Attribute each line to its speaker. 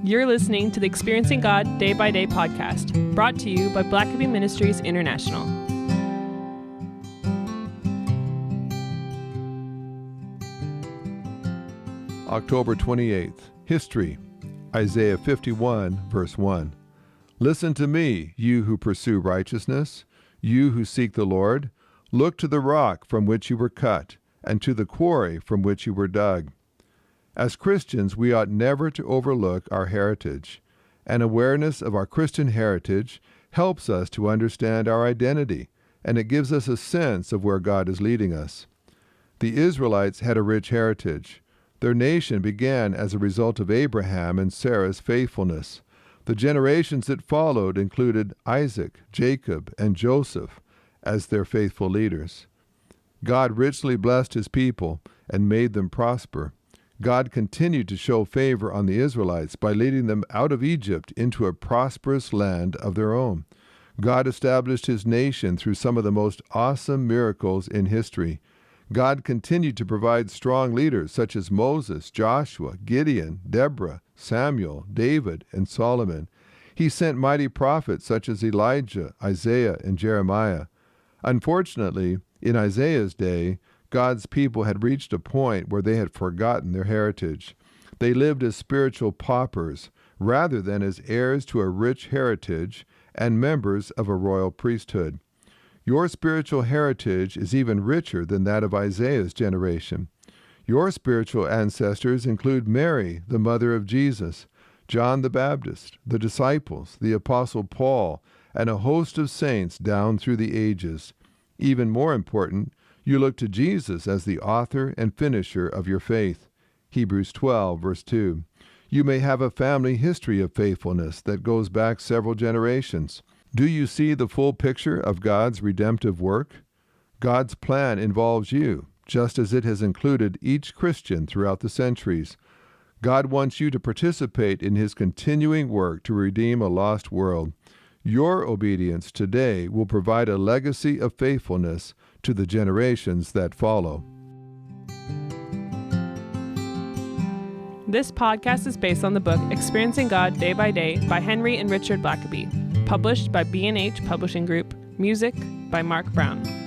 Speaker 1: You're listening to the Experiencing God Day by Day podcast, brought to you by Blackaby Ministries International.
Speaker 2: October 28th, History, Isaiah 51, verse 1. Listen to me, you who pursue righteousness, you who seek the Lord. Look to the rock from which you were cut, and to the quarry from which you were dug. As Christians, we ought never to overlook our heritage. An awareness of our Christian heritage helps us to understand our identity, and it gives us a sense of where God is leading us. The Israelites had a rich heritage. Their nation began as a result of Abraham and Sarah's faithfulness. The generations that followed included Isaac, Jacob, and Joseph as their faithful leaders. God richly blessed his people and made them prosper. God continued to show favor on the Israelites by leading them out of Egypt into a prosperous land of their own. God established his nation through some of the most awesome miracles in history. God continued to provide strong leaders such as Moses, Joshua, Gideon, Deborah, Samuel, David, and Solomon. He sent mighty prophets such as Elijah, Isaiah, and Jeremiah. Unfortunately, in Isaiah's day, God's people had reached a point where they had forgotten their heritage. They lived as spiritual paupers rather than as heirs to a rich heritage and members of a royal priesthood. Your spiritual heritage is even richer than that of Isaiah's generation. Your spiritual ancestors include Mary, the mother of Jesus, John the Baptist, the disciples, the Apostle Paul, and a host of saints down through the ages. Even more important, you look to Jesus as the author and finisher of your faith. Hebrews 12, verse 2. You may have a family history of faithfulness that goes back several generations. Do you see the full picture of God's redemptive work? God's plan involves you, just as it has included each Christian throughout the centuries. God wants you to participate in his continuing work to redeem a lost world. Your obedience today will provide a legacy of faithfulness to the generations that follow.
Speaker 1: This podcast is based on the book Experiencing God Day by Day by Henry and Richard Blackaby, published by B&H Publishing Group, music by Mark Brown.